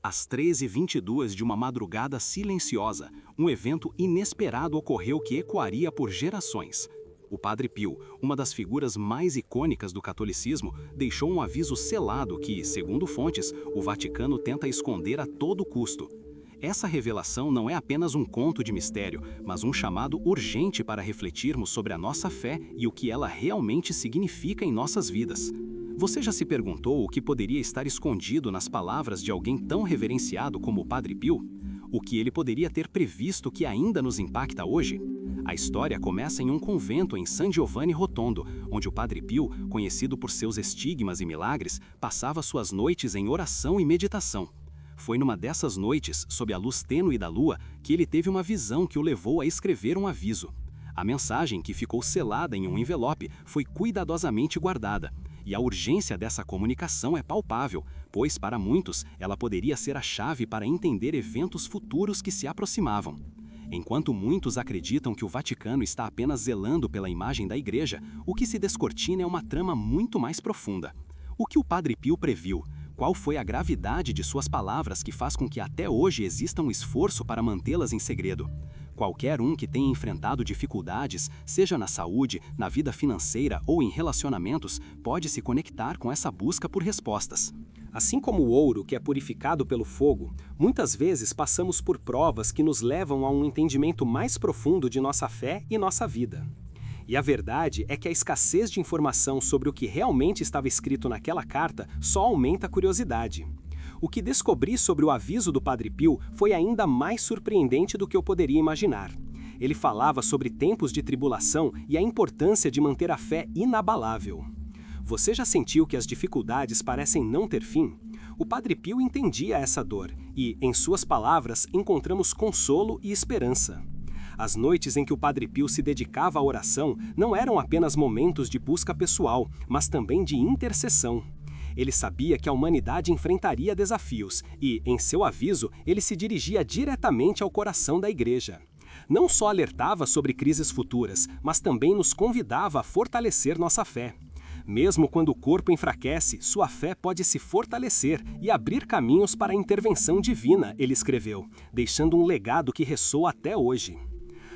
Às 13h22 de uma madrugada silenciosa, um evento inesperado ocorreu que ecoaria por gerações. O Padre Pio, uma das figuras mais icônicas do catolicismo, deixou um aviso selado que, segundo fontes, o Vaticano tenta esconder a todo custo. Essa revelação não é apenas um conto de mistério, mas um chamado urgente para refletirmos sobre a nossa fé e o que ela realmente significa em nossas vidas. Você já se perguntou o que poderia estar escondido nas palavras de alguém tão reverenciado como o Padre Pio? O que ele poderia ter previsto que ainda nos impacta hoje? A história começa em um convento em San Giovanni Rotondo, onde o Padre Pio, conhecido por seus estigmas e milagres, passava suas noites em oração e meditação. Foi numa dessas noites, sob a luz tênue da lua, que ele teve uma visão que o levou a escrever um aviso. A mensagem, que ficou selada em um envelope, foi cuidadosamente guardada. E a urgência dessa comunicação é palpável, pois, para muitos, ela poderia ser a chave para entender eventos futuros que se aproximavam. Enquanto muitos acreditam que o Vaticano está apenas zelando pela imagem da Igreja, o que se descortina é uma trama muito mais profunda. O que o Padre Pio previu? Qual foi a gravidade de suas palavras que faz com que até hoje exista um esforço para mantê-las em segredo? Qualquer um que tenha enfrentado dificuldades, seja na saúde, na vida financeira ou em relacionamentos, pode se conectar com essa busca por respostas. Assim como o ouro que é purificado pelo fogo, muitas vezes passamos por provas que nos levam a um entendimento mais profundo de nossa fé e nossa vida. E a verdade é que a escassez de informação sobre o que realmente estava escrito naquela carta só aumenta a curiosidade. O que descobri sobre o aviso do Padre Pio foi ainda mais surpreendente do que eu poderia imaginar. Ele falava sobre tempos de tribulação e a importância de manter a fé inabalável. Você já sentiu que as dificuldades parecem não ter fim? O Padre Pio entendia essa dor e, em suas palavras, encontramos consolo e esperança. As noites em que o Padre Pio se dedicava à oração não eram apenas momentos de busca pessoal, mas também de intercessão. Ele sabia que a humanidade enfrentaria desafios e, em seu aviso, ele se dirigia diretamente ao coração da Igreja. Não só alertava sobre crises futuras, mas também nos convidava a fortalecer nossa fé. Mesmo quando o corpo enfraquece, sua fé pode se fortalecer e abrir caminhos para a intervenção divina, ele escreveu, deixando um legado que ressoa até hoje.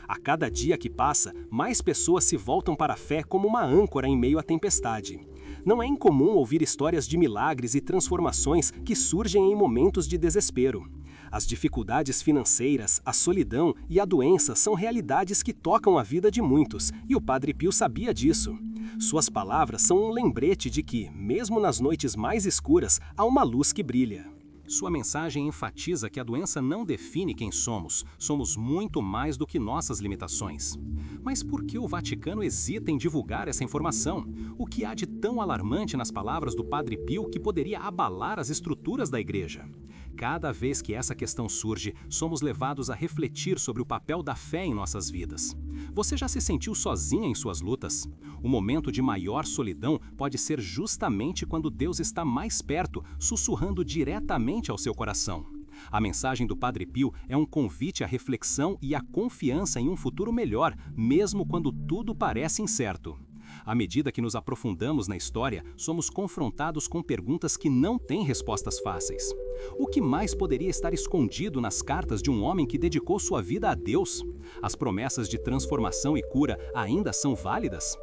A cada dia que passa, mais pessoas se voltam para a fé como uma âncora em meio à tempestade. Não é incomum ouvir histórias de milagres e transformações que surgem em momentos de desespero. As dificuldades financeiras, a solidão e a doença são realidades que tocam a vida de muitos, e o Padre Pio sabia disso. Suas palavras são um lembrete de que, mesmo nas noites mais escuras, há uma luz que brilha. Sua mensagem enfatiza que a doença não define quem somos, somos muito mais do que nossas limitações. Mas por que o Vaticano hesita em divulgar essa informação? O que há de tão alarmante nas palavras do Padre Pio que poderia abalar as estruturas da Igreja? Cada vez que essa questão surge, somos levados a refletir sobre o papel da fé em nossas vidas. Você já se sentiu sozinha em suas lutas? O momento de maior solidão pode ser justamente quando Deus está mais perto, sussurrando diretamente ao seu coração. A mensagem do Padre Pio é um convite à reflexão e à confiança em um futuro melhor, mesmo quando tudo parece incerto. À medida que nos aprofundamos na história, somos confrontados com perguntas que não têm respostas fáceis. O que mais poderia estar escondido nas cartas de um homem que dedicou sua vida a Deus? As promessas de transformação e cura ainda são válidas?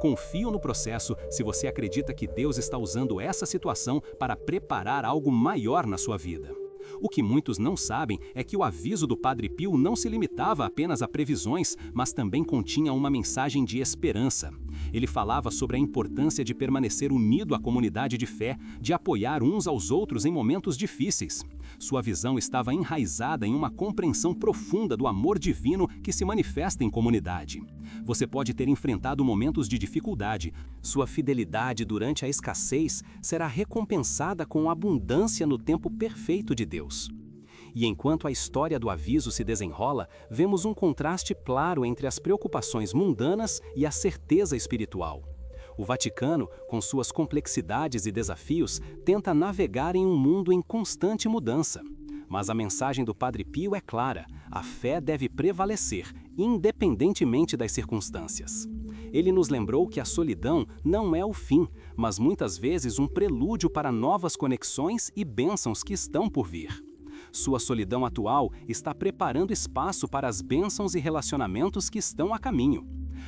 Confie no processo se você acredita que Deus está usando essa situação para preparar algo maior na sua vida. O que muitos não sabem é que o aviso do Padre Pio não se limitava apenas a previsões, mas também continha uma mensagem de esperança. Ele falava sobre a importância de permanecer unido à comunidade de fé, de apoiar uns aos outros em momentos difíceis. Sua visão estava enraizada em uma compreensão profunda do amor divino que se manifesta em comunidade. Você pode ter enfrentado momentos de dificuldade. Sua fidelidade durante a escassez será recompensada com abundância no tempo perfeito de Deus. E enquanto a história do aviso se desenrola, vemos um contraste claro entre as preocupações mundanas e a certeza espiritual. O Vaticano, com suas complexidades e desafios, tenta navegar em um mundo em constante mudança. Mas a mensagem do Padre Pio é clara: a fé deve prevalecer, independentemente das circunstâncias. Ele nos lembrou que a solidão não é o fim, mas muitas vezes um prelúdio para novas conexões e bênçãos que estão por vir. Sua solidão atual está preparando espaço para as bênçãos e relacionamentos que estão a caminho.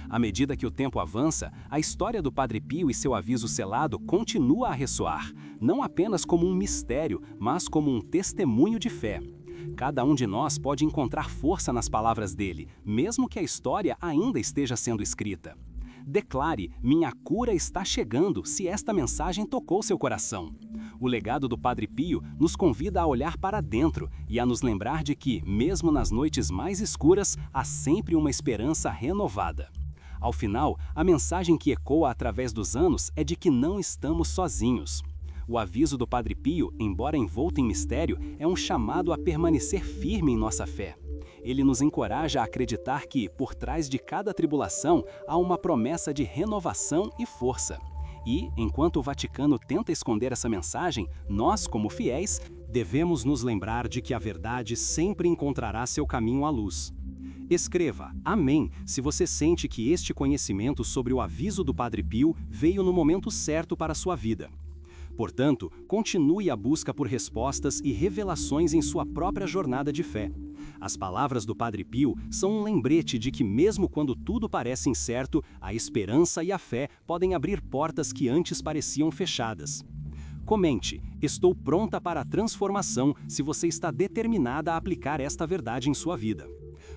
À medida que o tempo avança, a história do Padre Pio e seu aviso selado continua a ressoar, não apenas como um mistério, mas como um testemunho de fé. Cada um de nós pode encontrar força nas palavras dele, mesmo que a história ainda esteja sendo escrita. Declare: minha cura está chegando, se esta mensagem tocou seu coração. O legado do Padre Pio nos convida a olhar para dentro e a nos lembrar de que, mesmo nas noites mais escuras, há sempre uma esperança renovada. Ao final, a mensagem que ecoa através dos anos é de que não estamos sozinhos. O aviso do Padre Pio, embora envolto em mistério, é um chamado a permanecer firme em nossa fé. Ele nos encoraja a acreditar que, por trás de cada tribulação, há uma promessa de renovação e força. E, enquanto o Vaticano tenta esconder essa mensagem, nós, como fiéis, devemos nos lembrar de que a verdade sempre encontrará seu caminho à luz. Escreva Amém se você sente que este conhecimento sobre o aviso do Padre Pio veio no momento certo para a sua vida. Portanto, continue a busca por respostas e revelações em sua própria jornada de fé. As palavras do Padre Pio são um lembrete de que, mesmo quando tudo parece incerto, a esperança e a fé podem abrir portas que antes pareciam fechadas. Comente: estou pronta para a transformação se você está determinada a aplicar esta verdade em sua vida.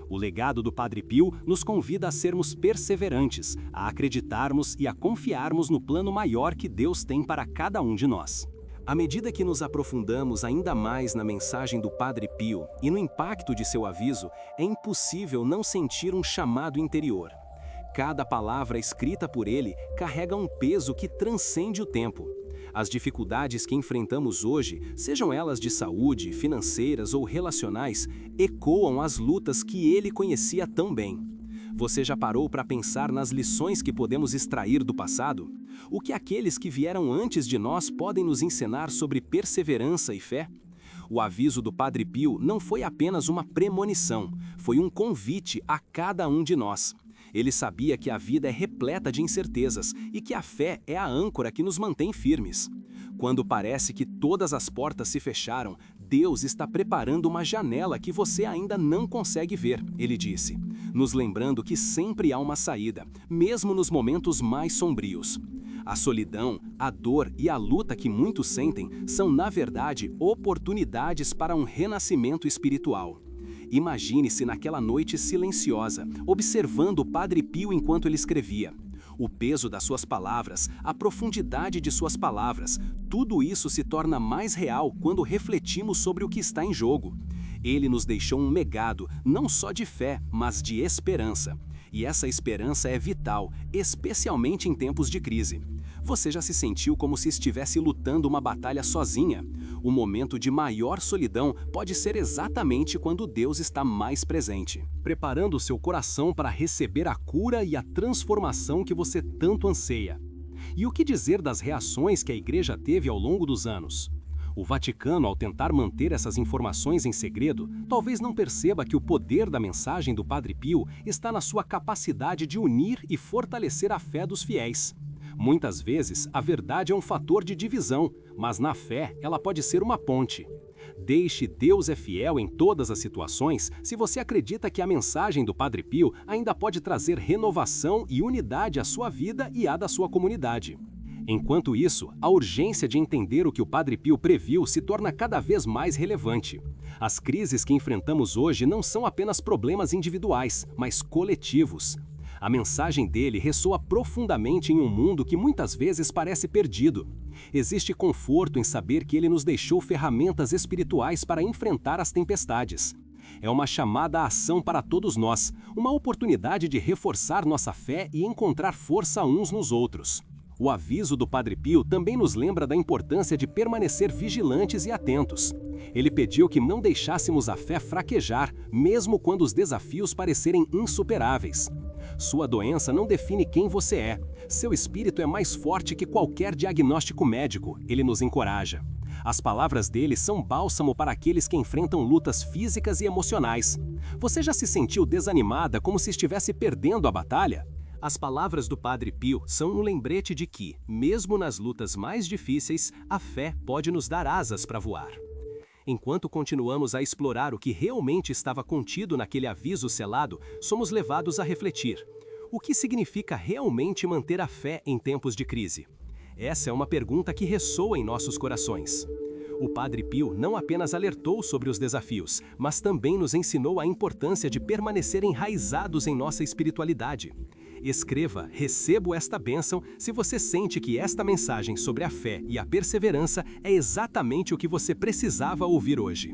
O legado do Padre Pio nos convida a sermos perseverantes, a acreditarmos e a confiarmos no plano maior que Deus tem para cada um de nós. À medida que nos aprofundamos ainda mais na mensagem do Padre Pio e no impacto de seu aviso, é impossível não sentir um chamado interior. Cada palavra escrita por ele carrega um peso que transcende o tempo. As dificuldades que enfrentamos hoje, sejam elas de saúde, financeiras ou relacionais, ecoam as lutas que ele conhecia tão bem. Você já parou para pensar nas lições que podemos extrair do passado? O que aqueles que vieram antes de nós podem nos ensinar sobre perseverança e fé? O aviso do Padre Pio não foi apenas uma premonição, foi um convite a cada um de nós. Ele sabia que a vida é repleta de incertezas e que a fé é a âncora que nos mantém firmes. Quando parece que todas as portas se fecharam, Deus está preparando uma janela que você ainda não consegue ver, ele disse, nos lembrando que sempre há uma saída, mesmo nos momentos mais sombrios. A solidão, a dor e a luta que muitos sentem são, na verdade, oportunidades para um renascimento espiritual. Imagine-se naquela noite silenciosa, observando o Padre Pio enquanto ele escrevia. O peso das suas palavras, a profundidade de suas palavras, tudo isso se torna mais real quando refletimos sobre o que está em jogo. Ele nos deixou um legado, não só de fé, mas de esperança. E essa esperança é vital, especialmente em tempos de crise. Você já se sentiu como se estivesse lutando uma batalha sozinha? O momento de maior solidão pode ser exatamente quando Deus está mais presente, preparando o seu coração para receber a cura e a transformação que você tanto anseia. E o que dizer das reações que a Igreja teve ao longo dos anos? O Vaticano, ao tentar manter essas informações em segredo, talvez não perceba que o poder da mensagem do Padre Pio está na sua capacidade de unir e fortalecer a fé dos fiéis. Muitas vezes, a verdade é um fator de divisão, mas na fé ela pode ser uma ponte. Deixe Deus é fiel em todas as situações se você acredita que a mensagem do Padre Pio ainda pode trazer renovação e unidade à sua vida e à da sua comunidade. Enquanto isso, a urgência de entender o que o Padre Pio previu se torna cada vez mais relevante. As crises que enfrentamos hoje não são apenas problemas individuais, mas coletivos. A mensagem dele ressoa profundamente em um mundo que muitas vezes parece perdido. Existe conforto em saber que ele nos deixou ferramentas espirituais para enfrentar as tempestades. É uma chamada à ação para todos nós, uma oportunidade de reforçar nossa fé e encontrar força uns nos outros. O aviso do Padre Pio também nos lembra da importância de permanecer vigilantes e atentos. Ele pediu que não deixássemos a fé fraquejar, mesmo quando os desafios parecerem insuperáveis. Sua doença não define quem você é. Seu espírito é mais forte que qualquer diagnóstico médico, ele nos encoraja. As palavras dele são bálsamo para aqueles que enfrentam lutas físicas e emocionais. Você já se sentiu desanimada como se estivesse perdendo a batalha? As palavras do Padre Pio são um lembrete de que, mesmo nas lutas mais difíceis, a fé pode nos dar asas para voar. Enquanto continuamos a explorar o que realmente estava contido naquele aviso selado, somos levados a refletir. O que significa realmente manter a fé em tempos de crise? Essa é uma pergunta que ressoa em nossos corações. O Padre Pio não apenas alertou sobre os desafios, mas também nos ensinou a importância de permanecer enraizados em nossa espiritualidade. Escreva "Recebo esta bênção" se você sente que esta mensagem sobre a fé e a perseverança é exatamente o que você precisava ouvir hoje.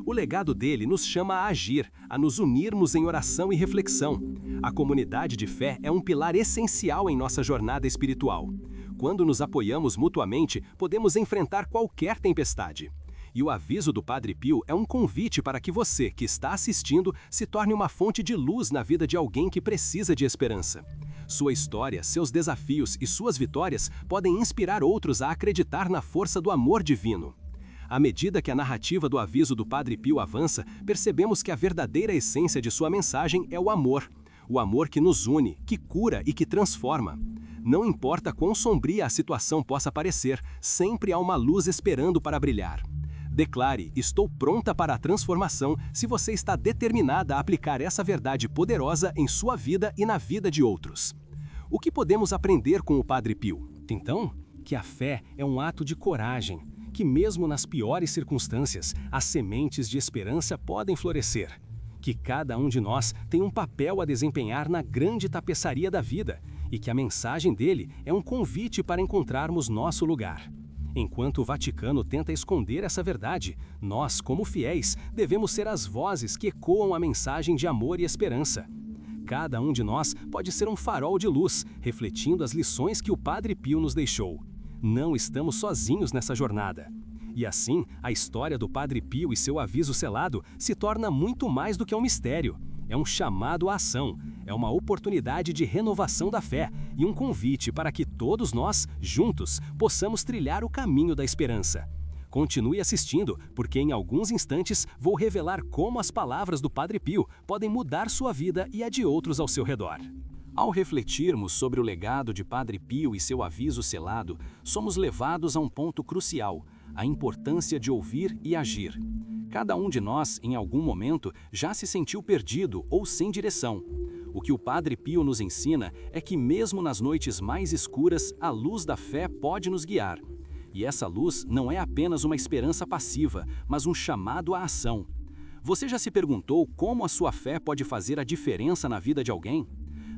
O legado dele nos chama a agir, a nos unirmos em oração e reflexão. A comunidade de fé é um pilar essencial em nossa jornada espiritual. Quando nos apoiamos mutuamente, podemos enfrentar qualquer tempestade. E o aviso do Padre Pio é um convite para que você, que está assistindo, se torne uma fonte de luz na vida de alguém que precisa de esperança. Sua história, seus desafios e suas vitórias podem inspirar outros a acreditar na força do amor divino. À medida que a narrativa do aviso do Padre Pio avança, percebemos que a verdadeira essência de sua mensagem é o amor. O amor que nos une, que cura e que transforma. Não importa quão sombria a situação possa parecer, sempre há uma luz esperando para brilhar. Declare: estou pronta para a transformação se você está determinada a aplicar essa verdade poderosa em sua vida e na vida de outros. O que podemos aprender com o Padre Pio? Então, que a fé é um ato de coragem, que mesmo nas piores circunstâncias, as sementes de esperança podem florescer. Que cada um de nós tem um papel a desempenhar na grande tapeçaria da vida e que a mensagem dele é um convite para encontrarmos nosso lugar. Enquanto o Vaticano tenta esconder essa verdade, nós, como fiéis, devemos ser as vozes que ecoam a mensagem de amor e esperança. Cada um de nós pode ser um farol de luz, refletindo as lições que o Padre Pio nos deixou. Não estamos sozinhos nessa jornada. E assim, a história do Padre Pio e seu aviso selado se torna muito mais do que um mistério. É um chamado à ação, é uma oportunidade de renovação da fé e um convite para que todos nós, juntos, possamos trilhar o caminho da esperança. Continue assistindo, porque em alguns instantes vou revelar como as palavras do Padre Pio podem mudar sua vida e a de outros ao seu redor. Ao refletirmos sobre o legado de Padre Pio e seu aviso selado, somos levados a um ponto crucial: a importância de ouvir e agir. Cada um de nós, em algum momento, já se sentiu perdido ou sem direção. O que o Padre Pio nos ensina é que mesmo nas noites mais escuras, a luz da fé pode nos guiar. E essa luz não é apenas uma esperança passiva, mas um chamado à ação. Você já se perguntou como a sua fé pode fazer a diferença na vida de alguém?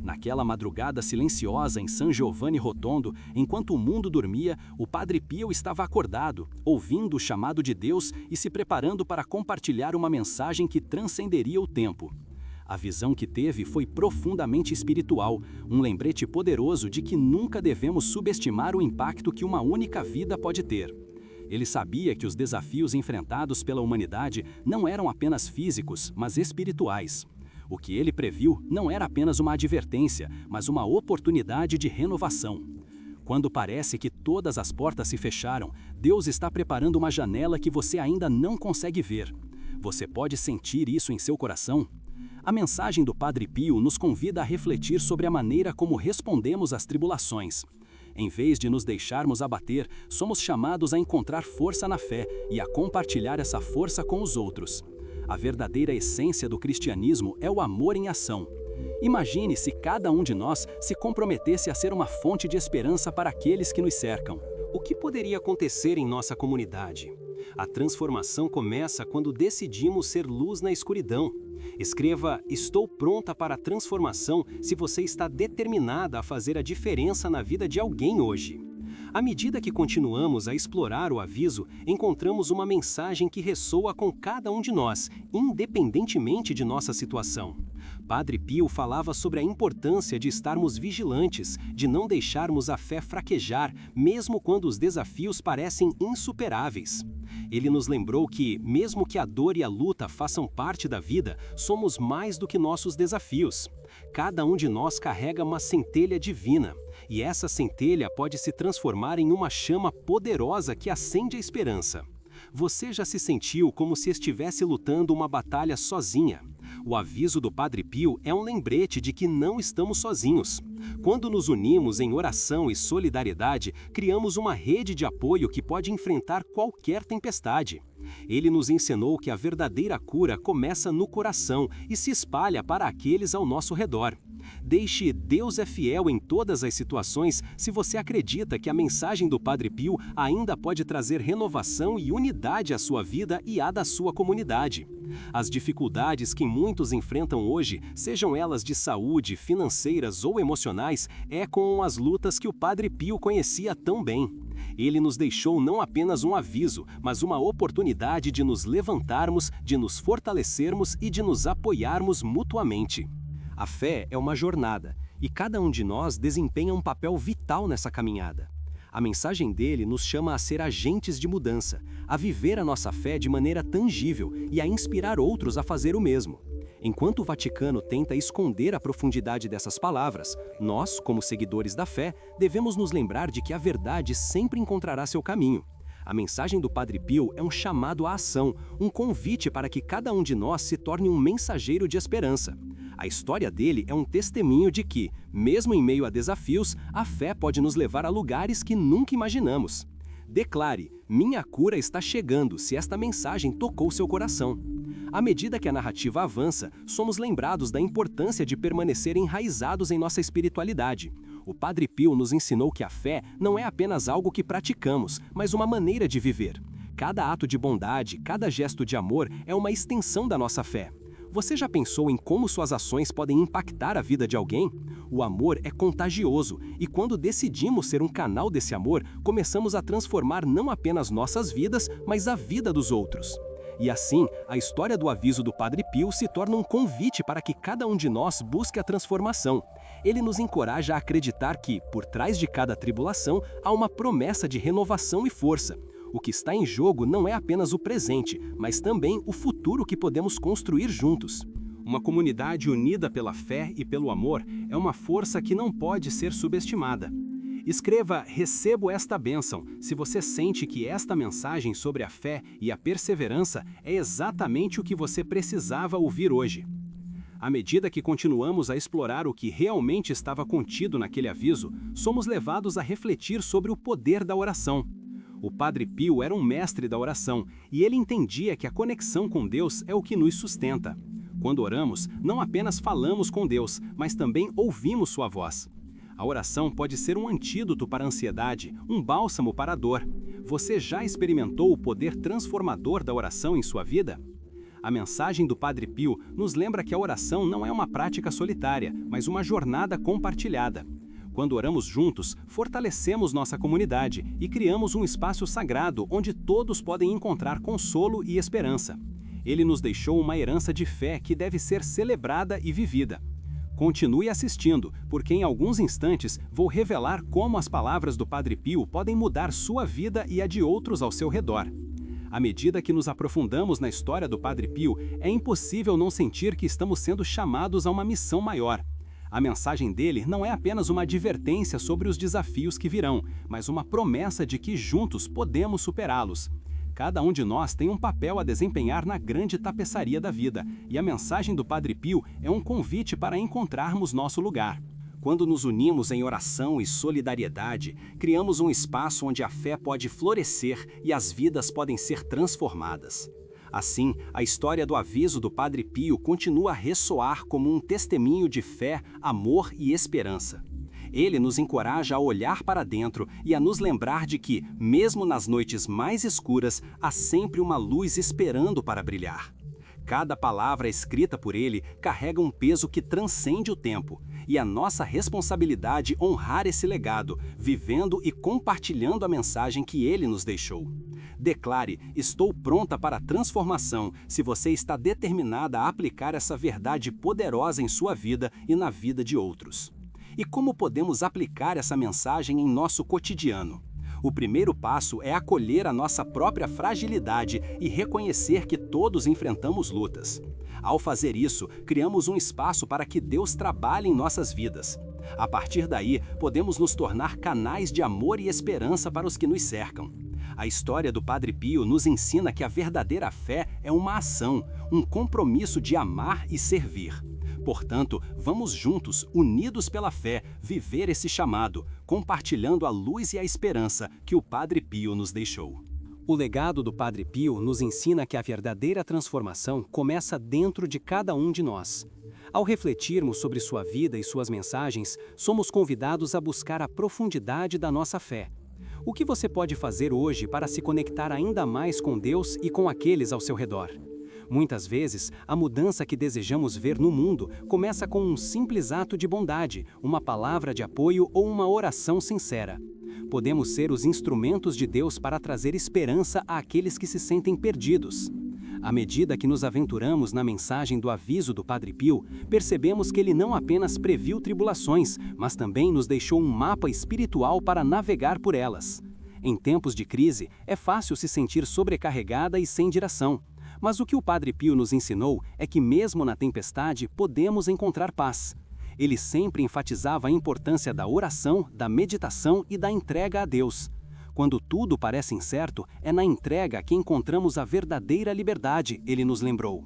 Naquela madrugada silenciosa em San Giovanni Rotondo, enquanto o mundo dormia, o Padre Pio estava acordado, ouvindo o chamado de Deus e se preparando para compartilhar uma mensagem que transcenderia o tempo. A visão que teve foi profundamente espiritual, um lembrete poderoso de que nunca devemos subestimar o impacto que uma única vida pode ter. Ele sabia que os desafios enfrentados pela humanidade não eram apenas físicos, mas espirituais. O que ele previu não era apenas uma advertência, mas uma oportunidade de renovação. Quando parece que todas as portas se fecharam, Deus está preparando uma janela que você ainda não consegue ver. Você pode sentir isso em seu coração? A mensagem do Padre Pio nos convida a refletir sobre a maneira como respondemos às tribulações. Em vez de nos deixarmos abater, somos chamados a encontrar força na fé e a compartilhar essa força com os outros. A verdadeira essência do cristianismo é o amor em ação. Imagine se cada um de nós se comprometesse a ser uma fonte de esperança para aqueles que nos cercam. O que poderia acontecer em nossa comunidade? A transformação começa quando decidimos ser luz na escuridão. Escreva: estou pronta para a transformação se você está determinada a fazer a diferença na vida de alguém hoje. À medida que continuamos a explorar o aviso, encontramos uma mensagem que ressoa com cada um de nós, independentemente de nossa situação. Padre Pio falava sobre a importância de estarmos vigilantes, de não deixarmos a fé fraquejar, mesmo quando os desafios parecem insuperáveis. Ele nos lembrou que, mesmo que a dor e a luta façam parte da vida, somos mais do que nossos desafios. Cada um de nós carrega uma centelha divina, e essa centelha pode se transformar em uma chama poderosa que acende a esperança. Você já se sentiu como se estivesse lutando uma batalha sozinha? O aviso do Padre Pio é um lembrete de que não estamos sozinhos. Quando nos unimos em oração e solidariedade, criamos uma rede de apoio que pode enfrentar qualquer tempestade. Ele nos ensinou que a verdadeira cura começa no coração e se espalha para aqueles ao nosso redor. Deixe Deus é fiel em todas as situações se você acredita que a mensagem do Padre Pio ainda pode trazer renovação e unidade à sua vida e à da sua comunidade. As dificuldades que muitos enfrentam hoje, sejam elas de saúde, financeiras ou emocionais, ecoam as lutas que o Padre Pio conhecia tão bem. Ele nos deixou não apenas um aviso, mas uma oportunidade de nos levantarmos, de nos fortalecermos e de nos apoiarmos mutuamente. A fé é uma jornada, e cada um de nós desempenha um papel vital nessa caminhada. A mensagem dele nos chama a ser agentes de mudança, a viver a nossa fé de maneira tangível e a inspirar outros a fazer o mesmo. Enquanto o Vaticano tenta esconder a profundidade dessas palavras, nós, como seguidores da fé, devemos nos lembrar de que a verdade sempre encontrará seu caminho. A mensagem do Padre Pio é um chamado à ação, um convite para que cada um de nós se torne um mensageiro de esperança. A história dele é um testemunho de que, mesmo em meio a desafios, a fé pode nos levar a lugares que nunca imaginamos. Declare: minha cura está chegando, se esta mensagem tocou seu coração. À medida que a narrativa avança, somos lembrados da importância de permanecer enraizados em nossa espiritualidade. O Padre Pio nos ensinou que a fé não é apenas algo que praticamos, mas uma maneira de viver. Cada ato de bondade, cada gesto de amor é uma extensão da nossa fé. Você já pensou em como suas ações podem impactar a vida de alguém? O amor é contagioso, e quando decidimos ser um canal desse amor, começamos a transformar não apenas nossas vidas, mas a vida dos outros. E assim, a história do aviso do Padre Pio se torna um convite para que cada um de nós busque a transformação. Ele nos encoraja a acreditar que, por trás de cada tribulação, há uma promessa de renovação e força. O que está em jogo não é apenas o presente, mas também o futuro que podemos construir juntos. Uma comunidade unida pela fé e pelo amor é uma força que não pode ser subestimada. Escreva "Recebo esta bênção" se você sente que esta mensagem sobre a fé e a perseverança é exatamente o que você precisava ouvir hoje. À medida que continuamos a explorar o que realmente estava contido naquele aviso, somos levados a refletir sobre o poder da oração. O Padre Pio era um mestre da oração e ele entendia que a conexão com Deus é o que nos sustenta. Quando oramos, não apenas falamos com Deus, mas também ouvimos sua voz. A oração pode ser um antídoto para a ansiedade, um bálsamo para a dor. Você já experimentou o poder transformador da oração em sua vida? A mensagem do Padre Pio nos lembra que a oração não é uma prática solitária, mas uma jornada compartilhada. Quando oramos juntos, fortalecemos nossa comunidade e criamos um espaço sagrado onde todos podem encontrar consolo e esperança. Ele nos deixou uma herança de fé que deve ser celebrada e vivida. Continue assistindo, porque em alguns instantes vou revelar como as palavras do Padre Pio podem mudar sua vida e a de outros ao seu redor. À medida que nos aprofundamos na história do Padre Pio, é impossível não sentir que estamos sendo chamados a uma missão maior. A mensagem dele não é apenas uma advertência sobre os desafios que virão, mas uma promessa de que juntos podemos superá-los. Cada um de nós tem um papel a desempenhar na grande tapeçaria da vida, e a mensagem do Padre Pio é um convite para encontrarmos nosso lugar. Quando nos unimos em oração e solidariedade, criamos um espaço onde a fé pode florescer e as vidas podem ser transformadas. Assim, a história do aviso do Padre Pio continua a ressoar como um testemunho de fé, amor e esperança. Ele nos encoraja a olhar para dentro e a nos lembrar de que, mesmo nas noites mais escuras, há sempre uma luz esperando para brilhar. Cada palavra escrita por ele carrega um peso que transcende o tempo, e é nossa responsabilidade honrar esse legado, vivendo e compartilhando a mensagem que ele nos deixou. Declare: estou pronta para a transformação, se você está determinada a aplicar essa verdade poderosa em sua vida e na vida de outros. E como podemos aplicar essa mensagem em nosso cotidiano? O primeiro passo é acolher a nossa própria fragilidade e reconhecer que todos enfrentamos lutas. Ao fazer isso, criamos um espaço para que Deus trabalhe em nossas vidas. A partir daí, podemos nos tornar canais de amor e esperança para os que nos cercam. A história do Padre Pio nos ensina que a verdadeira fé é uma ação, um compromisso de amar e servir. Portanto, vamos juntos, unidos pela fé, viver esse chamado, compartilhando a luz e a esperança que o Padre Pio nos deixou. O legado do Padre Pio nos ensina que a verdadeira transformação começa dentro de cada um de nós. Ao refletirmos sobre sua vida e suas mensagens, somos convidados a buscar a profundidade da nossa fé. O que você pode fazer hoje para se conectar ainda mais com Deus e com aqueles ao seu redor? Muitas vezes, a mudança que desejamos ver no mundo começa com um simples ato de bondade, uma palavra de apoio ou uma oração sincera. Podemos ser os instrumentos de Deus para trazer esperança àqueles que se sentem perdidos. À medida que nos aventuramos na mensagem do aviso do Padre Pio, percebemos que ele não apenas previu tribulações, mas também nos deixou um mapa espiritual para navegar por elas. Em tempos de crise, é fácil se sentir sobrecarregada e sem direção. Mas o que o Padre Pio nos ensinou é que mesmo na tempestade podemos encontrar paz. Ele sempre enfatizava a importância da oração, da meditação e da entrega a Deus. Quando tudo parece incerto, é na entrega que encontramos a verdadeira liberdade, ele nos lembrou.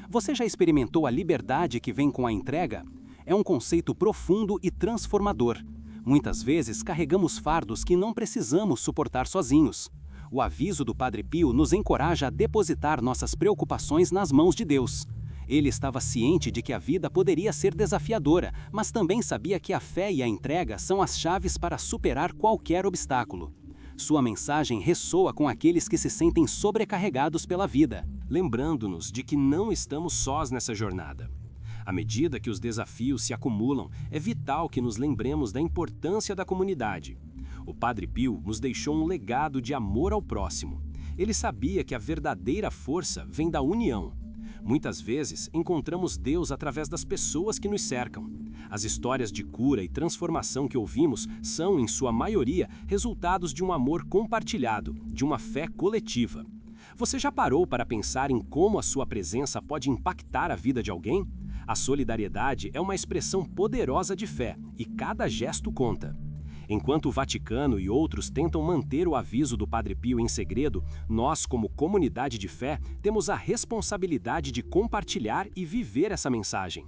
Você já experimentou a liberdade que vem com a entrega? É um conceito profundo e transformador. Muitas vezes carregamos fardos que não precisamos suportar sozinhos. O aviso do Padre Pio nos encoraja a depositar nossas preocupações nas mãos de Deus. Ele estava ciente de que a vida poderia ser desafiadora, mas também sabia que a fé e a entrega são as chaves para superar qualquer obstáculo. Sua mensagem ressoa com aqueles que se sentem sobrecarregados pela vida, lembrando-nos de que não estamos sós nessa jornada. À medida que os desafios se acumulam, é vital que nos lembremos da importância da comunidade. O Padre Pio nos deixou um legado de amor ao próximo. Ele sabia que a verdadeira força vem da união. Muitas vezes, encontramos Deus através das pessoas que nos cercam. As histórias de cura e transformação que ouvimos são, em sua maioria, resultados de um amor compartilhado, de uma fé coletiva. Você já parou para pensar em como a sua presença pode impactar a vida de alguém? A solidariedade é uma expressão poderosa de fé, e cada gesto conta. Enquanto o Vaticano e outros tentam manter o aviso do Padre Pio em segredo, nós, como comunidade de fé, temos a responsabilidade de compartilhar e viver essa mensagem.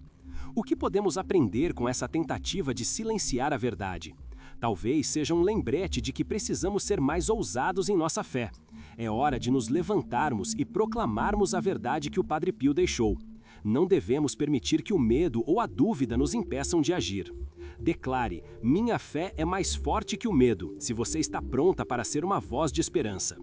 O que podemos aprender com essa tentativa de silenciar a verdade? Talvez seja um lembrete de que precisamos ser mais ousados em nossa fé. É hora de nos levantarmos e proclamarmos a verdade que o Padre Pio deixou. Não devemos permitir que o medo ou a dúvida nos impeçam de agir. Declare: minha fé é mais forte que o medo, se você está pronta para ser uma voz de esperança.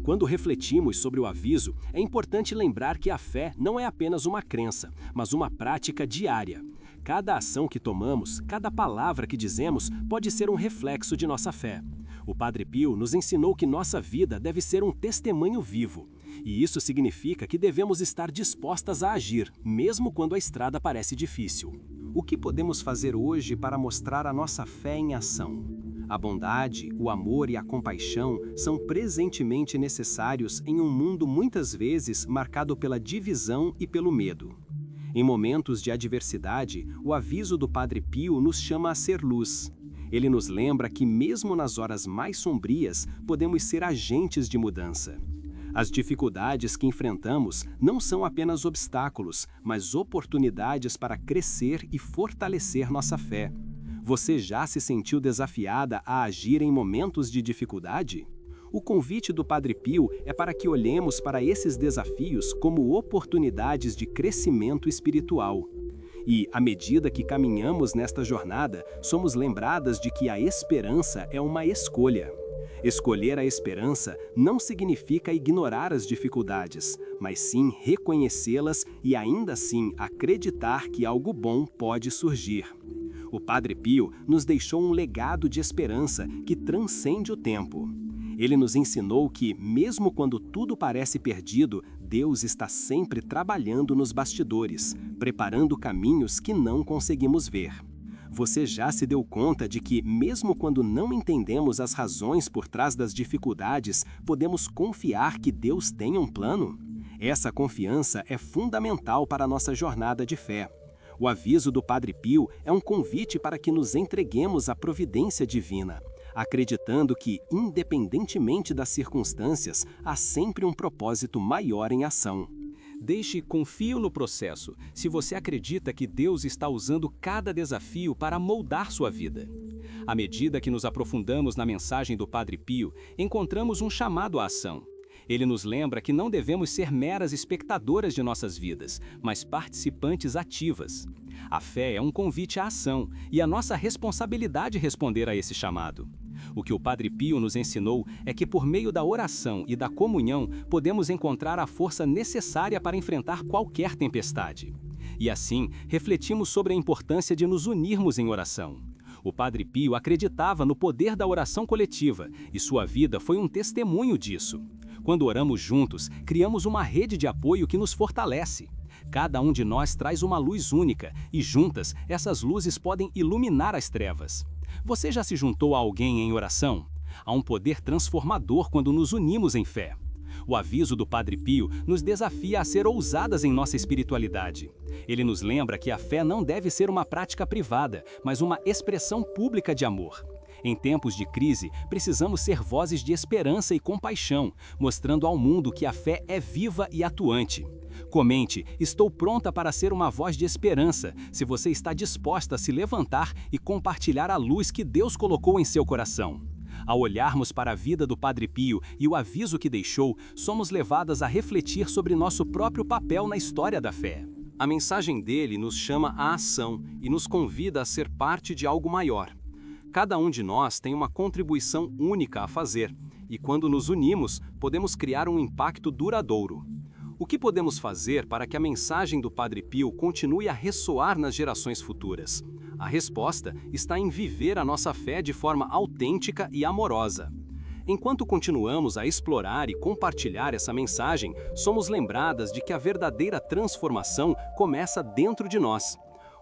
Quando refletimos sobre o aviso, é importante lembrar que a fé não é apenas uma crença, mas uma prática diária. Cada ação que tomamos, cada palavra que dizemos, pode ser um reflexo de nossa fé. O Padre Pio nos ensinou que nossa vida deve ser um testemunho vivo. E isso significa que devemos estar dispostas a agir, mesmo quando a estrada parece difícil. O que podemos fazer hoje para mostrar a nossa fé em ação? A bondade, o amor e a compaixão são presentemente necessários em um mundo muitas vezes marcado pela divisão e pelo medo. Em momentos de adversidade, o aviso do Padre Pio nos chama a ser luz. Ele nos lembra que mesmo nas horas mais sombrias, podemos ser agentes de mudança. As dificuldades que enfrentamos não são apenas obstáculos, mas oportunidades para crescer e fortalecer nossa fé. Você já se sentiu desafiada a agir em momentos de dificuldade? O convite do Padre Pio é para que olhemos para esses desafios como oportunidades de crescimento espiritual. E, à medida que caminhamos nesta jornada, somos lembradas de que a esperança é uma escolha. Escolher a esperança não significa ignorar as dificuldades, mas sim reconhecê-las e ainda assim acreditar que algo bom pode surgir. O Padre Pio nos deixou um legado de esperança que transcende o tempo. Ele nos ensinou que, mesmo quando tudo parece perdido, Deus está sempre trabalhando nos bastidores, preparando caminhos que não conseguimos ver. Você já se deu conta de que, mesmo quando não entendemos as razões por trás das dificuldades, podemos confiar que Deus tem um plano? Essa confiança é fundamental para a nossa jornada de fé. O aviso do Padre Pio é um convite para que nos entreguemos à providência divina. acreditando que, independentemente das circunstâncias, há sempre um propósito maior em ação. Confie no processo, se você acredita que Deus está usando cada desafio para moldar sua vida. À medida que nos aprofundamos na mensagem do Padre Pio, encontramos um chamado à ação. Ele nos lembra que não devemos ser meras espectadoras de nossas vidas, mas participantes ativas. A fé é um convite à ação, e a nossa responsabilidade responder a esse chamado. O que o Padre Pio nos ensinou é que por meio da oração e da comunhão podemos encontrar a força necessária para enfrentar qualquer tempestade. E assim, refletimos sobre a importância de nos unirmos em oração. O Padre Pio acreditava no poder da oração coletiva, e sua vida foi um testemunho disso. Quando oramos juntos, criamos uma rede de apoio que nos fortalece. Cada um de nós traz uma luz única, e juntas, essas luzes podem iluminar as trevas. Você já se juntou a alguém em oração? Há um poder transformador quando nos unimos em fé. O aviso do Padre Pio nos desafia a ser ousadas em nossa espiritualidade. Ele nos lembra que a fé não deve ser uma prática privada, mas uma expressão pública de amor. Em tempos de crise, precisamos ser vozes de esperança e compaixão, mostrando ao mundo que a fé é viva e atuante. Comente: estou pronta para ser uma voz de esperança, se você está disposta a se levantar e compartilhar a luz que Deus colocou em seu coração. Ao olharmos para a vida do Padre Pio e o aviso que deixou, somos levadas a refletir sobre nosso próprio papel na história da fé. A mensagem dele nos chama à ação e nos convida a ser parte de algo maior. Cada um de nós tem uma contribuição única a fazer, e quando nos unimos, podemos criar um impacto duradouro. O que podemos fazer para que a mensagem do Padre Pio continue a ressoar nas gerações futuras? A resposta está em viver a nossa fé de forma autêntica e amorosa. Enquanto continuamos a explorar e compartilhar essa mensagem, somos lembradas de que a verdadeira transformação começa dentro de nós.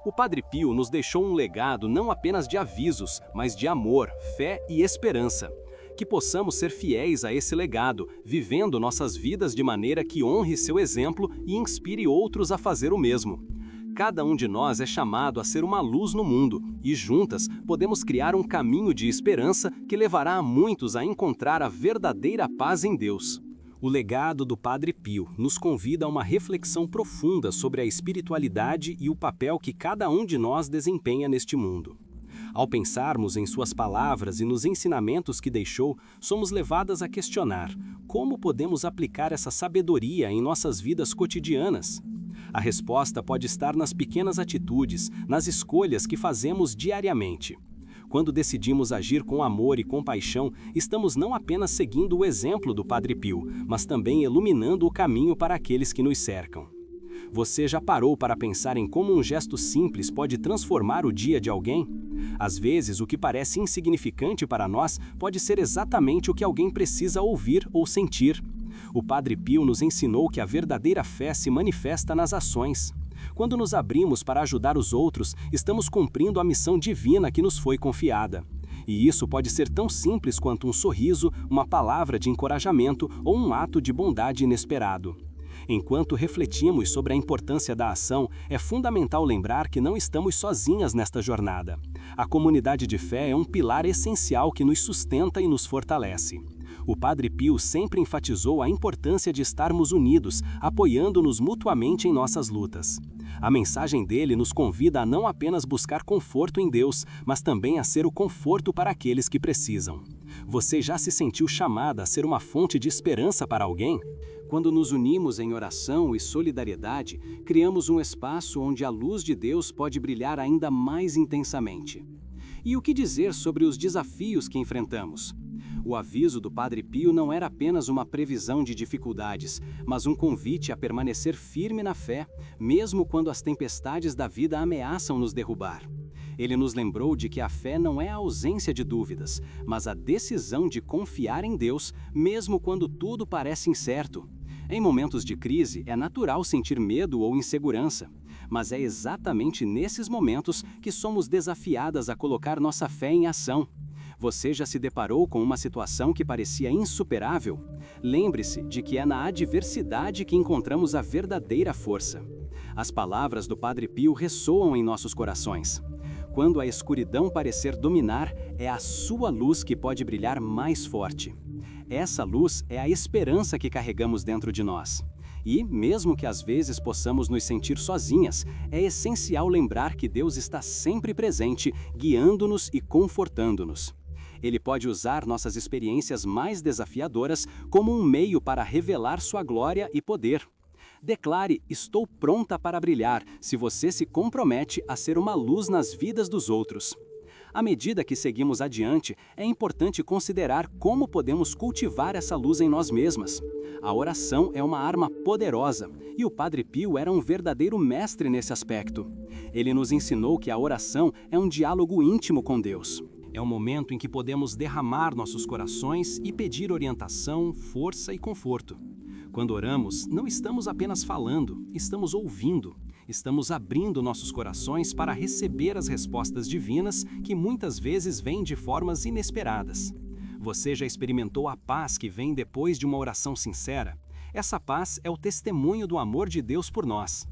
O Padre Pio nos deixou um legado não apenas de avisos, mas de amor, fé e esperança. Que possamos ser fiéis a esse legado, vivendo nossas vidas de maneira que honre seu exemplo e inspire outros a fazer o mesmo. Cada um de nós é chamado a ser uma luz no mundo, e juntas podemos criar um caminho de esperança que levará a muitos a encontrar a verdadeira paz em Deus. O legado do Padre Pio nos convida a uma reflexão profunda sobre a espiritualidade e o papel que cada um de nós desempenha neste mundo. Ao pensarmos em suas palavras e nos ensinamentos que deixou, somos levadas a questionar: como podemos aplicar essa sabedoria em nossas vidas cotidianas? A resposta pode estar nas pequenas atitudes, nas escolhas que fazemos diariamente. Quando decidimos agir com amor e compaixão, estamos não apenas seguindo o exemplo do Padre Pio, mas também iluminando o caminho para aqueles que nos cercam. Você já parou para pensar em como um gesto simples pode transformar o dia de alguém? Às vezes, o que parece insignificante para nós pode ser exatamente o que alguém precisa ouvir ou sentir. O Padre Pio nos ensinou que a verdadeira fé se manifesta nas ações. Quando nos abrimos para ajudar os outros, estamos cumprindo a missão divina que nos foi confiada. E isso pode ser tão simples quanto um sorriso, uma palavra de encorajamento ou um ato de bondade inesperado. Enquanto refletimos sobre a importância da ação, é fundamental lembrar que não estamos sozinhas nesta jornada. A comunidade de fé é um pilar essencial que nos sustenta e nos fortalece. O Padre Pio sempre enfatizou a importância de estarmos unidos, apoiando-nos mutuamente em nossas lutas. A mensagem dele nos convida a não apenas buscar conforto em Deus, mas também a ser o conforto para aqueles que precisam. Você já se sentiu chamada a ser uma fonte de esperança para alguém? Quando nos unimos em oração e solidariedade, criamos um espaço onde a luz de Deus pode brilhar ainda mais intensamente. E o que dizer sobre os desafios que enfrentamos? O aviso do Padre Pio não era apenas uma previsão de dificuldades, mas um convite a permanecer firme na fé, mesmo quando as tempestades da vida ameaçam nos derrubar. Ele nos lembrou de que a fé não é a ausência de dúvidas, mas a decisão de confiar em Deus, mesmo quando tudo parece incerto. Em momentos de crise, é natural sentir medo ou insegurança, mas é exatamente nesses momentos que somos desafiadas a colocar nossa fé em ação. Você já se deparou com uma situação que parecia insuperável? Lembre-se de que é na adversidade que encontramos a verdadeira força. As palavras do Padre Pio ressoam em nossos corações. Quando a escuridão parecer dominar, é a sua luz que pode brilhar mais forte. Essa luz é a esperança que carregamos dentro de nós. E, mesmo que às vezes possamos nos sentir sozinhas, é essencial lembrar que Deus está sempre presente, guiando-nos e confortando-nos. Ele pode usar nossas experiências mais desafiadoras como um meio para revelar sua glória e poder. Declare: estou pronta para brilhar, se você se compromete a ser uma luz nas vidas dos outros. À medida que seguimos adiante, é importante considerar como podemos cultivar essa luz em nós mesmas. A oração é uma arma poderosa, e o Padre Pio era um verdadeiro mestre nesse aspecto. Ele nos ensinou que a oração é um diálogo íntimo com Deus. É um momento em que podemos derramar nossos corações e pedir orientação, força e conforto. Quando oramos, não estamos apenas falando, estamos ouvindo. Estamos abrindo nossos corações para receber as respostas divinas que muitas vezes vêm de formas inesperadas. Você já experimentou a paz que vem depois de uma oração sincera? Essa paz é o testemunho do amor de Deus por nós.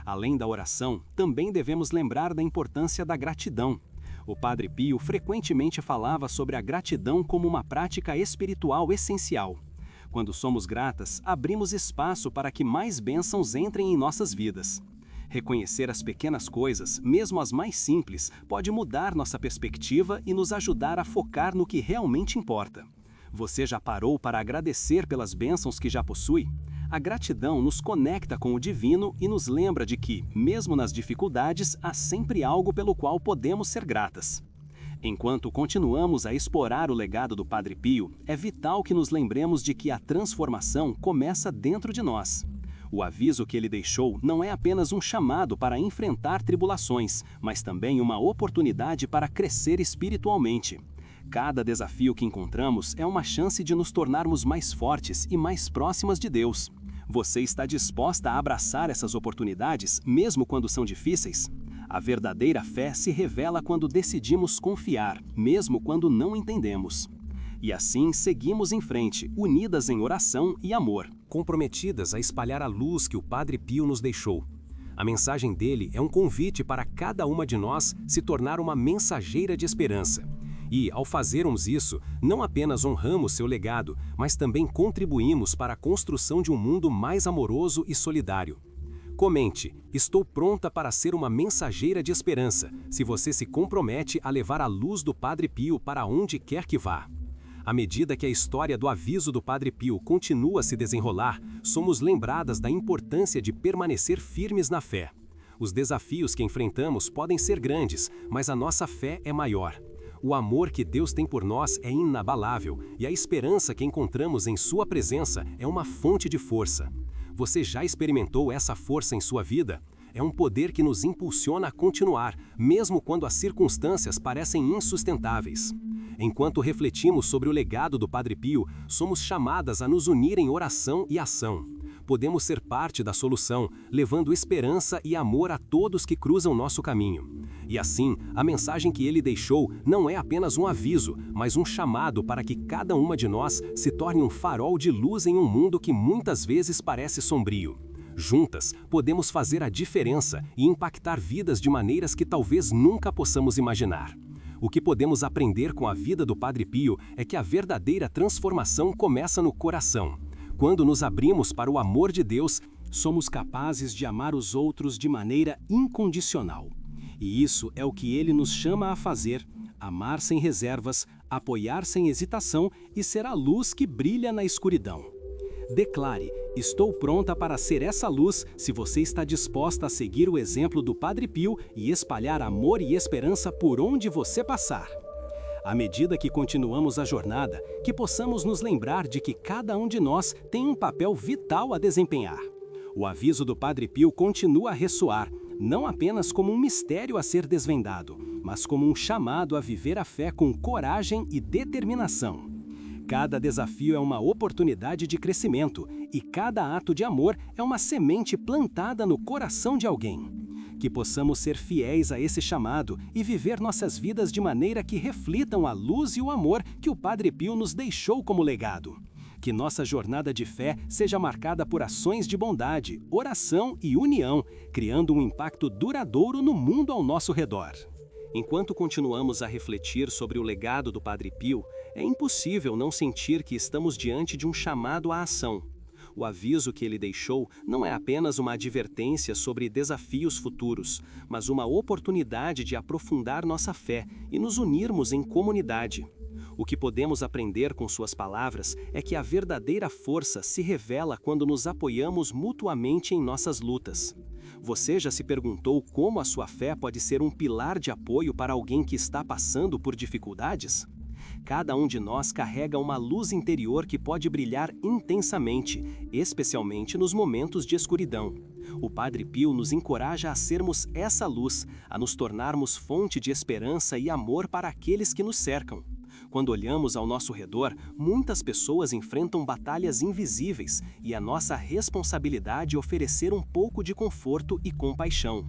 Além da oração, também devemos lembrar da importância da gratidão. O Padre Pio frequentemente falava sobre a gratidão como uma prática espiritual essencial. Quando somos gratas, abrimos espaço para que mais bênçãos entrem em nossas vidas. Reconhecer as pequenas coisas, mesmo as mais simples, pode mudar nossa perspectiva e nos ajudar a focar no que realmente importa. Você já parou para agradecer pelas bênçãos que já possui? A gratidão nos conecta com o divino e nos lembra de que, mesmo nas dificuldades, há sempre algo pelo qual podemos ser gratas. Enquanto continuamos a explorar o legado do Padre Pio, é vital que nos lembremos de que a transformação começa dentro de nós. O aviso que ele deixou não é apenas um chamado para enfrentar tribulações, mas também uma oportunidade para crescer espiritualmente. Cada desafio que encontramos é uma chance de nos tornarmos mais fortes e mais próximas de Deus. Você está disposta a abraçar essas oportunidades, mesmo quando são difíceis? A verdadeira fé se revela quando decidimos confiar, mesmo quando não entendemos. E assim seguimos em frente, unidas em oração e amor, comprometidas a espalhar a luz que o Padre Pio nos deixou. A mensagem dele é um convite para cada uma de nós se tornar uma mensageira de esperança. E, ao fazermos isso, não apenas honramos seu legado, mas também contribuímos para a construção de um mundo mais amoroso e solidário. Comente: estou pronta para ser uma mensageira de esperança, se você se compromete a levar a luz do Padre Pio para onde quer que vá. À medida que a história do aviso do Padre Pio continua a se desenrolar, somos lembradas da importância de permanecer firmes na fé. Os desafios que enfrentamos podem ser grandes, mas a nossa fé é maior. O amor que Deus tem por nós é inabalável e a esperança que encontramos em sua presença é uma fonte de força. Você já experimentou essa força em sua vida? É um poder que nos impulsiona a continuar, mesmo quando as circunstâncias parecem insustentáveis. Enquanto refletimos sobre o legado do Padre Pio, somos chamadas a nos unir em oração e ação. Podemos ser parte da solução, levando esperança e amor a todos que cruzam nosso caminho. E assim, a mensagem que ele deixou não é apenas um aviso, mas um chamado para que cada uma de nós se torne um farol de luz em um mundo que muitas vezes parece sombrio. Juntas, podemos fazer a diferença e impactar vidas de maneiras que talvez nunca possamos imaginar. O que podemos aprender com a vida do Padre Pio é que a verdadeira transformação começa no coração. Quando nos abrimos para o amor de Deus, somos capazes de amar os outros de maneira incondicional. E isso é o que ele nos chama a fazer: amar sem reservas, apoiar sem hesitação e ser a luz que brilha na escuridão. Declare: estou pronta para ser essa luz, se você está disposta a seguir o exemplo do Padre Pio e espalhar amor e esperança por onde você passar. À medida que continuamos a jornada, que possamos nos lembrar de que cada um de nós tem um papel vital a desempenhar. O aviso do Padre Pio continua a ressoar, não apenas como um mistério a ser desvendado, mas como um chamado a viver a fé com coragem e determinação. Cada desafio é uma oportunidade de crescimento e cada ato de amor é uma semente plantada no coração de alguém. Que possamos ser fiéis a esse chamado e viver nossas vidas de maneira que reflitam a luz e o amor que o Padre Pio nos deixou como legado. Que nossa jornada de fé seja marcada por ações de bondade, oração e união, criando um impacto duradouro no mundo ao nosso redor. Enquanto continuamos a refletir sobre o legado do Padre Pio, é impossível não sentir que estamos diante de um chamado à ação. O aviso que ele deixou não é apenas uma advertência sobre desafios futuros, mas uma oportunidade de aprofundar nossa fé e nos unirmos em comunidade. O que podemos aprender com suas palavras é que a verdadeira força se revela quando nos apoiamos mutuamente em nossas lutas. Você já se perguntou como a sua fé pode ser um pilar de apoio para alguém que está passando por dificuldades? Cada um de nós carrega uma luz interior que pode brilhar intensamente, especialmente nos momentos de escuridão. O Padre Pio nos encoraja a sermos essa luz, a nos tornarmos fonte de esperança e amor para aqueles que nos cercam. Quando olhamos ao nosso redor, muitas pessoas enfrentam batalhas invisíveis e a nossa responsabilidade é oferecer um pouco de conforto e compaixão.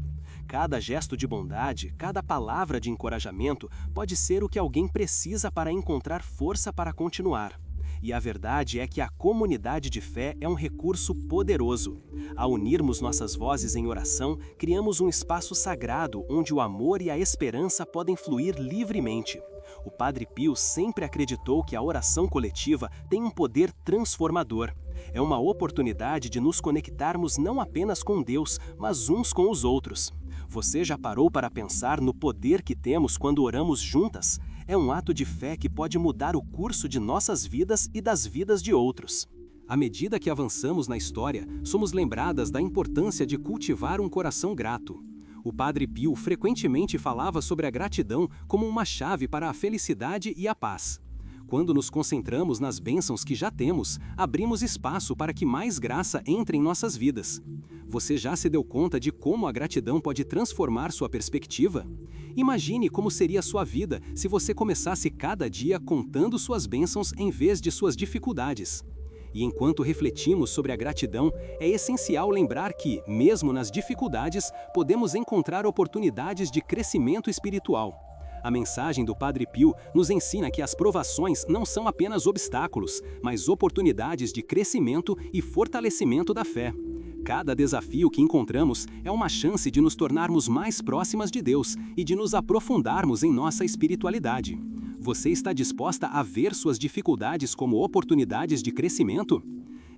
Cada gesto de bondade, cada palavra de encorajamento pode ser o que alguém precisa para encontrar força para continuar. E a verdade é que a comunidade de fé é um recurso poderoso. Ao unirmos nossas vozes em oração, criamos um espaço sagrado onde o amor e a esperança podem fluir livremente. O Padre Pio sempre acreditou que a oração coletiva tem um poder transformador. É uma oportunidade de nos conectarmos não apenas com Deus, mas uns com os outros. Você já parou para pensar no poder que temos quando oramos juntas? É um ato de fé que pode mudar o curso de nossas vidas e das vidas de outros. À medida que avançamos na história, somos lembradas da importância de cultivar um coração grato. O Padre Pio frequentemente falava sobre a gratidão como uma chave para a felicidade e a paz. Quando nos concentramos nas bênçãos que já temos, abrimos espaço para que mais graça entre em nossas vidas. Você já se deu conta de como a gratidão pode transformar sua perspectiva? Imagine como seria sua vida se você começasse cada dia contando suas bênçãos em vez de suas dificuldades. E enquanto refletimos sobre a gratidão, é essencial lembrar que, mesmo nas dificuldades, podemos encontrar oportunidades de crescimento espiritual. A mensagem do Padre Pio nos ensina que as provações não são apenas obstáculos, mas oportunidades de crescimento e fortalecimento da fé. Cada desafio que encontramos é uma chance de nos tornarmos mais próximas de Deus e de nos aprofundarmos em nossa espiritualidade. Você está disposta a ver suas dificuldades como oportunidades de crescimento?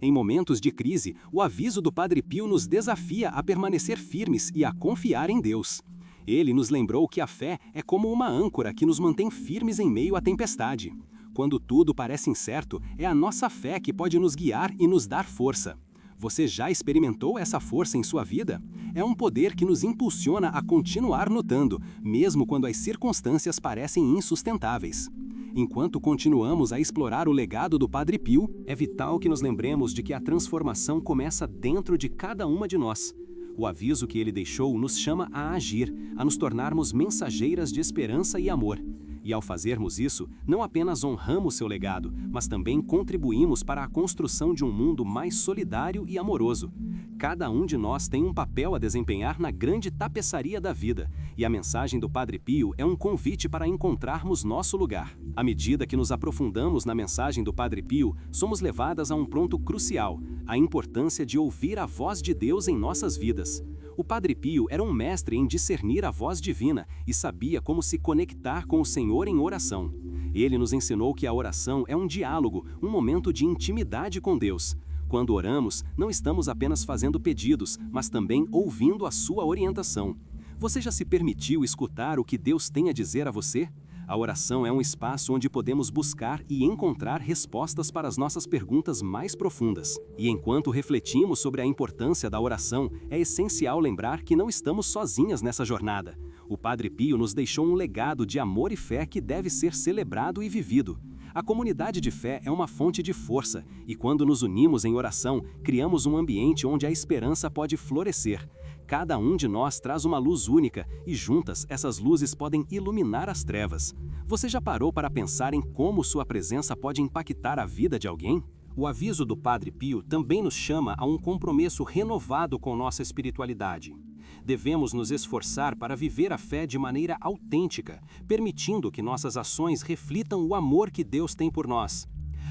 Em momentos de crise, o aviso do Padre Pio nos desafia a permanecer firmes e a confiar em Deus. Ele nos lembrou que a fé é como uma âncora que nos mantém firmes em meio à tempestade. Quando tudo parece incerto, é a nossa fé que pode nos guiar e nos dar força. Você já experimentou essa força em sua vida? É um poder que nos impulsiona a continuar lutando, mesmo quando as circunstâncias parecem insustentáveis. Enquanto continuamos a explorar o legado do Padre Pio, é vital que nos lembremos de que a transformação começa dentro de cada uma de nós. O aviso que ele deixou nos chama a agir, a nos tornarmos mensageiras de esperança e amor. E ao fazermos isso, não apenas honramos seu legado, mas também contribuímos para a construção de um mundo mais solidário e amoroso. Cada um de nós tem um papel a desempenhar na grande tapeçaria da vida, e a mensagem do Padre Pio é um convite para encontrarmos nosso lugar. À medida que nos aprofundamos na mensagem do Padre Pio, somos levadas a um ponto crucial: a importância de ouvir a voz de Deus em nossas vidas. O Padre Pio era um mestre em discernir a voz divina e sabia como se conectar com o Senhor em oração. Ele nos ensinou que a oração é um diálogo, um momento de intimidade com Deus. Quando oramos, não estamos apenas fazendo pedidos, mas também ouvindo a sua orientação. Você já se permitiu escutar o que Deus tem a dizer a você? A oração é um espaço onde podemos buscar e encontrar respostas para as nossas perguntas mais profundas. E enquanto refletimos sobre a importância da oração, é essencial lembrar que não estamos sozinhas nessa jornada. O Padre Pio nos deixou um legado de amor e fé que deve ser celebrado e vivido. A comunidade de fé é uma fonte de força, e quando nos unimos em oração, criamos um ambiente onde a esperança pode florescer. Cada um de nós traz uma luz única, e juntas essas luzes podem iluminar as trevas. Você já parou para pensar em como sua presença pode impactar a vida de alguém? O aviso do Padre Pio também nos chama a um compromisso renovado com nossa espiritualidade. Devemos nos esforçar para viver a fé de maneira autêntica, permitindo que nossas ações reflitam o amor que Deus tem por nós.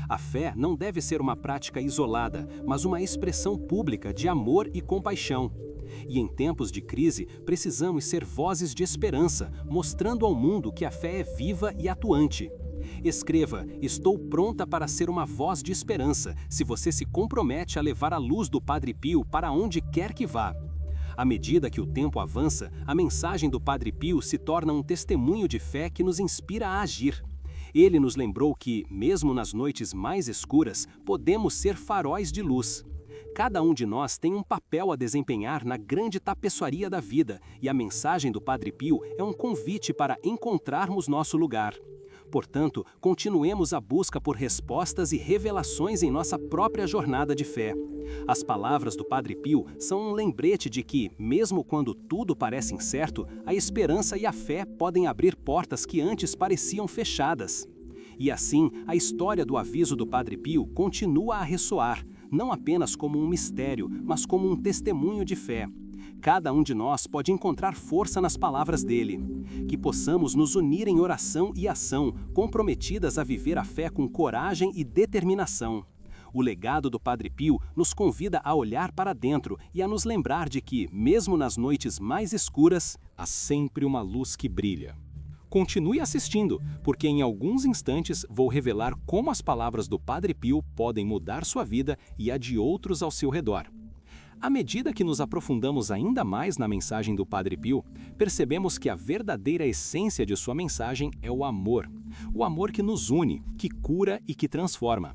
A fé não deve ser uma prática isolada, mas uma expressão pública de amor e compaixão. E em tempos de crise, precisamos ser vozes de esperança, mostrando ao mundo que a fé é viva e atuante. Escreva: "Estou pronta para ser uma voz de esperança", se você se compromete a levar a luz do Padre Pio para onde quer que vá. À medida que o tempo avança, a mensagem do Padre Pio se torna um testemunho de fé que nos inspira a agir. Ele nos lembrou que, mesmo nas noites mais escuras, podemos ser faróis de luz. Cada um de nós tem um papel a desempenhar na grande tapeçaria da vida, e a mensagem do Padre Pio é um convite para encontrarmos nosso lugar. Portanto, continuemos a busca por respostas e revelações em nossa própria jornada de fé. As palavras do Padre Pio são um lembrete de que, mesmo quando tudo parece incerto, a esperança e a fé podem abrir portas que antes pareciam fechadas. E assim, a história do aviso do Padre Pio continua a ressoar, não apenas como um mistério, mas como um testemunho de fé. Cada um de nós pode encontrar força nas palavras dele. Que possamos nos unir em oração e ação, comprometidas a viver a fé com coragem e determinação. O legado do Padre Pio nos convida a olhar para dentro e a nos lembrar de que, mesmo nas noites mais escuras, há sempre uma luz que brilha. Continue assistindo, porque em alguns instantes vou revelar como as palavras do Padre Pio podem mudar sua vida e a de outros ao seu redor. À medida que nos aprofundamos ainda mais na mensagem do Padre Pio, percebemos que a verdadeira essência de sua mensagem é o amor. O amor que nos une, que cura e que transforma.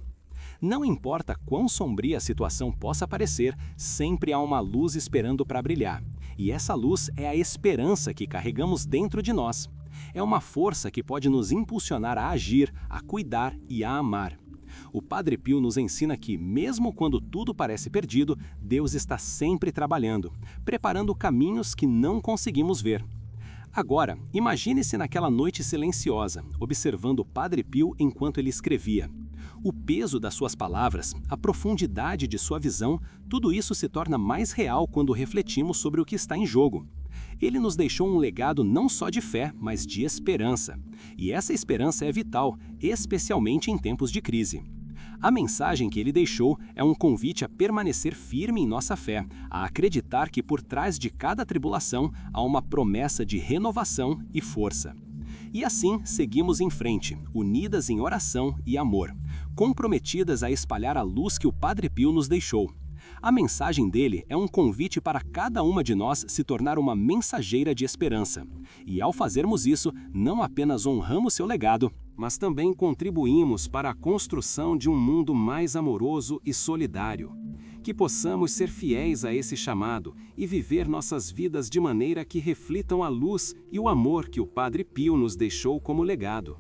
Não importa quão sombria a situação possa parecer, sempre há uma luz esperando para brilhar. E essa luz é a esperança que carregamos dentro de nós. É uma força que pode nos impulsionar a agir, a cuidar e a amar. O Padre Pio nos ensina que, mesmo quando tudo parece perdido, Deus está sempre trabalhando, preparando caminhos que não conseguimos ver. Agora, imagine-se naquela noite silenciosa, observando o Padre Pio enquanto ele escrevia. O peso das suas palavras, a profundidade de sua visão, tudo isso se torna mais real quando refletimos sobre o que está em jogo. Ele nos deixou um legado não só de fé, mas de esperança. E essa esperança é vital, especialmente em tempos de crise. A mensagem que ele deixou é um convite a permanecer firme em nossa fé, a acreditar que por trás de cada tribulação há uma promessa de renovação e força. E assim seguimos em frente, unidas em oração e amor, comprometidas a espalhar a luz que o Padre Pio nos deixou. A mensagem dele é um convite para cada uma de nós se tornar uma mensageira de esperança. E ao fazermos isso, não apenas honramos seu legado, mas também contribuímos para a construção de um mundo mais amoroso e solidário. Que possamos ser fiéis a esse chamado e viver nossas vidas de maneira que reflitam a luz e o amor que o Padre Pio nos deixou como legado.